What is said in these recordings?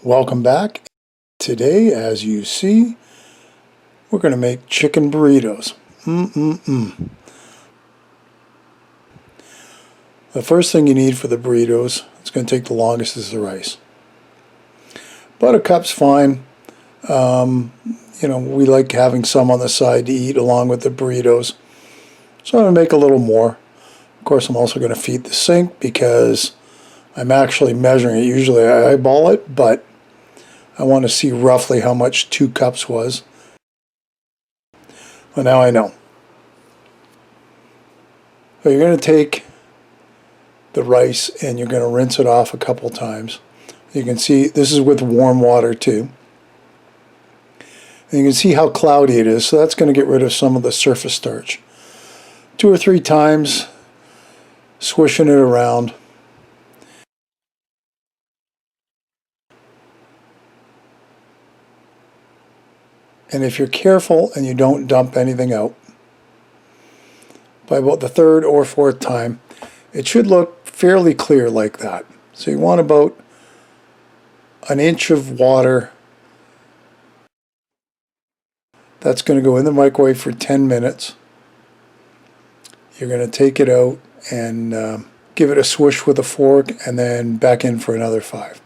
Welcome back. Today, as you see, we're going to make chicken burritos. The first thing you need for the burritos, it's going to take the longest, is the rice. About a cup's fine. We like having some on the side to eat along with the burritos. So I'm going to make a little more. Of course, I'm also going to feed the sink because I'm actually measuring it. Usually I eyeball it, but I want to see roughly how much 2 cups was. Well, now I know. So you're going to take the rice and you're going to rinse it off a couple times. You can see this is with warm water too. And you can see how cloudy it is, so that's going to get rid of some of the surface starch. 2 or 3 times, swishing it around. And if you're careful and you don't dump anything out, by about the 3rd or 4th time, it should look fairly clear like that. So you want about an inch of water. That's going to go in the microwave for 10 minutes. You're going to take it out and give it a swish with a fork and then back in for another 5.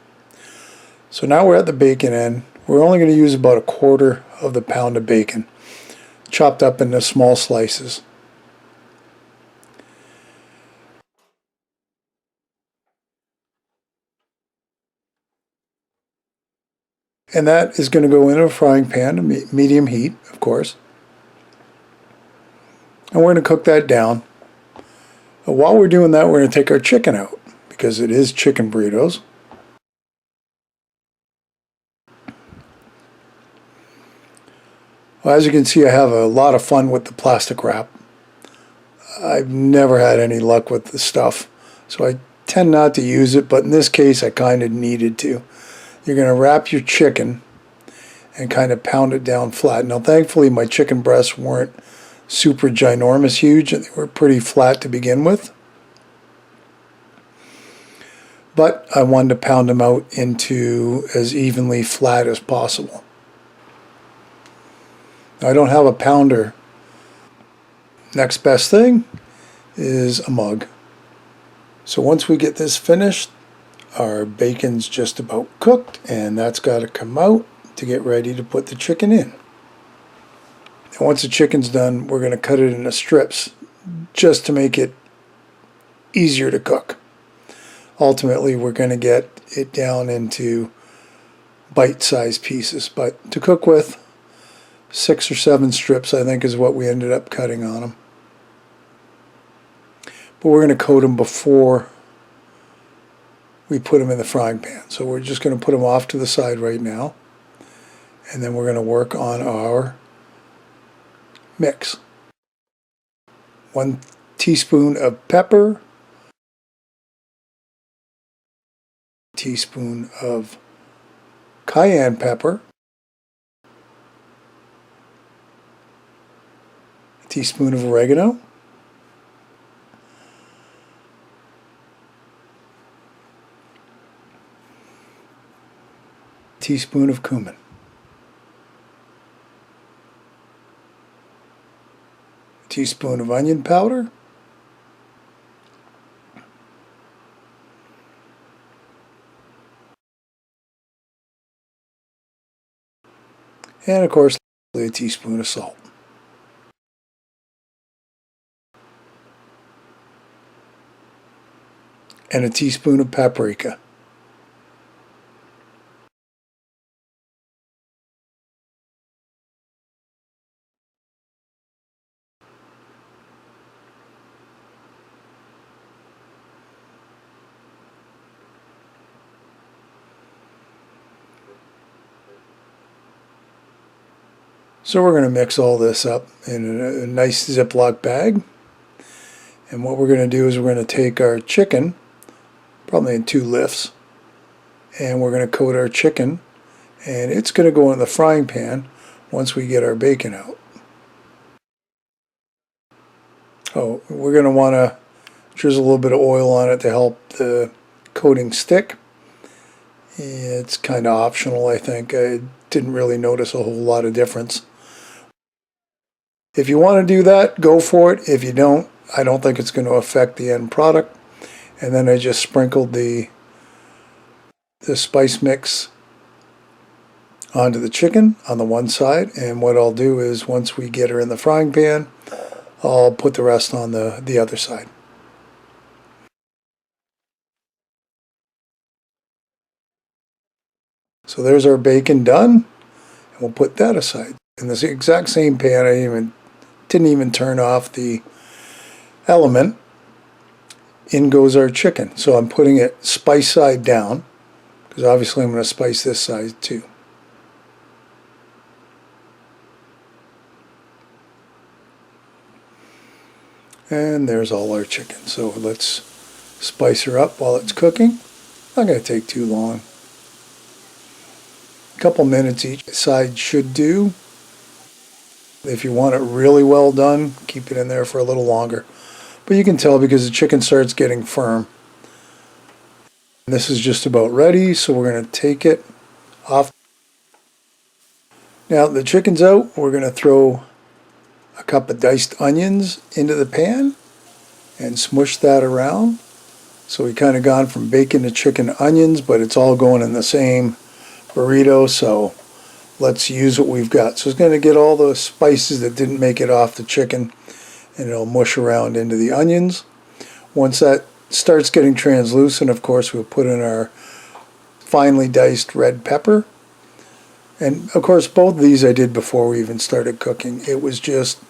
So now we're at the bacon end. We're only going to use about 1/4 of the pound of bacon, chopped up into small slices. And that is going to go in a frying pan, medium heat, of course. And we're going to cook that down. But while we're doing that, we're going to take our chicken out, because it is chicken burritos. Well, as you can see, I have a lot of fun with the plastic wrap. I've never had any luck with the stuff, so I tend not to use it, but in this case I kind of needed to. You're going to wrap your chicken and kind of pound it down flat. Now thankfully my chicken breasts weren't super ginormous huge, and they were pretty flat to begin with. But I wanted to pound them out into as evenly flat as possible. Now, I don't have a pounder. Next best thing is a mug. So once we get this finished, our bacon's just about cooked, and that's got to come out to get ready to put the chicken in. And once the chicken's done, we're going to cut it into strips just to make it easier to cook. Ultimately, we're going to get it down into bite-sized pieces, but to cook with, 6 or 7 strips I think is what we ended up cutting on them. But we're going to coat them before we put them in the frying pan. So we're just going to put them off to the side right now, and then we're going to work on our mix. 1 teaspoon of pepper, teaspoon of cayenne pepper, a teaspoon of oregano, a teaspoon of cumin, a teaspoon of onion powder, and of course a teaspoon of salt. And a teaspoon of paprika. So we're going to mix all this up in a nice Ziploc bag. And what we're going to do is we're going to take our chicken, probably in 2 lifts, and we're going to coat our chicken, and it's going to go in the frying pan once we get our bacon out. Oh, we're going to want to drizzle a little bit of oil on it to help the coating stick. It's kind of optional, I think. I didn't really notice a whole lot of difference. If you want to do that, go for it. If you don't, I don't think it's going to affect the end product. And then I just sprinkled the spice mix onto the chicken on the one side, and what I'll do is once we get her in the frying pan, I'll put the rest on the other side. So there's our bacon done, and we'll put that aside. In this exact same pan, I didn't even turn off the element. In goes our chicken. So I'm putting it spice side down, because obviously I'm going to spice this side too. And there's all our chicken. So let's spice her up while it's cooking. Not going to take too long. A couple minutes each side should do. If you want it really well done, keep it in there for a little longer. But you can tell because the chicken starts getting firm. This is just about ready, so we're going to take it off. Now the chicken's out, we're going to throw a cup of diced onions into the pan and smush that around. So we kind of gone from bacon to chicken to onions, but it's all going in the same burrito, so let's use what we've got. So it's going to get all the spices that didn't make it off the chicken, and it'll mush around into the onions. Once that starts getting translucent, of course, we'll put in our finely diced red pepper. And of course, both of these I did before we even started cooking. It was just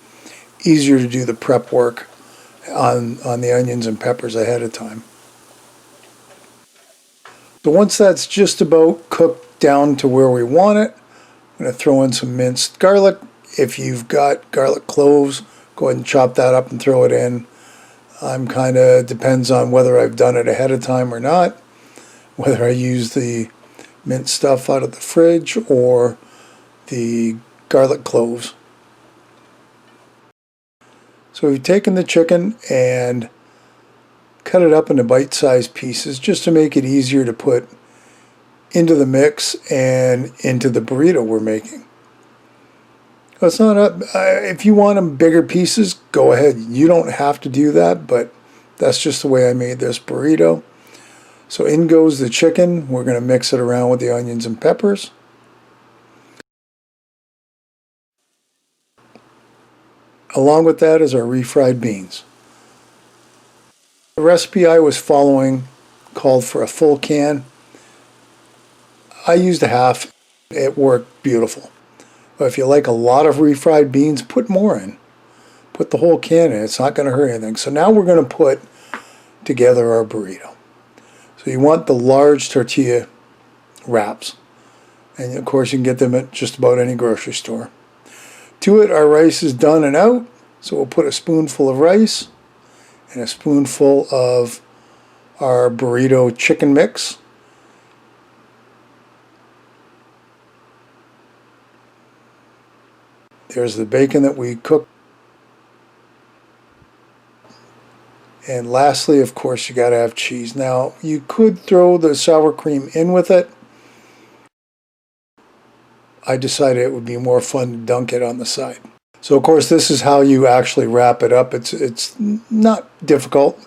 easier to do the prep work on the onions and peppers ahead of time. So once that's just about cooked down to where we want it, I'm going to throw in some minced garlic. If you've got garlic cloves, go ahead and chop that up and throw it in. I'm kind of depends on whether I've done it ahead of time or not, whether I use the minced stuff out of the fridge or the garlic cloves. So we've taken the chicken and cut it up into bite-sized pieces just to make it easier to put into the mix and into the burrito we're making. It's not if you want them bigger pieces, go ahead. You don't have to do that, but that's just the way I made this burrito. So in goes the chicken. We're going to mix it around with the onions and peppers. Along with that is our refried beans. The recipe I was following called for a full can. I used a half. It worked beautiful. But if you like a lot of refried beans, put more in. Put the whole can in. It's not going to hurt anything. So now we're going to put together our burrito. So you want the large tortilla wraps. And of course you can get them at just about any grocery store. To it, our rice is done and out. So we'll put a spoonful of rice and a spoonful of our burrito chicken mix. There's the bacon that we cooked. And lastly, of course, you got to have cheese. Now, you could throw the sour cream in with it. I decided it would be more fun to dunk it on the side. So, of course, this is how you actually wrap it up. It's not difficult.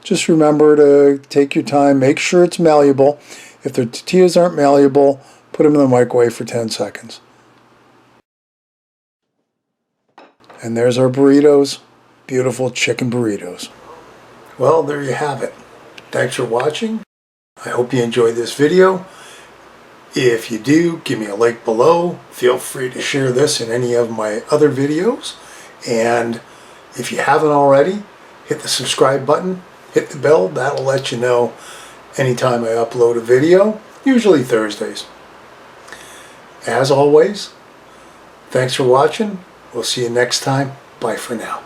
Just remember to take your time. Make sure it's malleable. If the tortillas aren't malleable, put them in the microwave for 10 seconds. And there's our burritos. Beautiful chicken burritos. Well, there you have it. Thanks for watching. I hope you enjoyed this video. If you do, give me a like below. Feel free to share this in any of my other videos. And if you haven't already, hit the subscribe button, hit the bell. That'll let you know anytime I upload a video, usually Thursdays. As always, thanks for watching. We'll see you next time. Bye for now.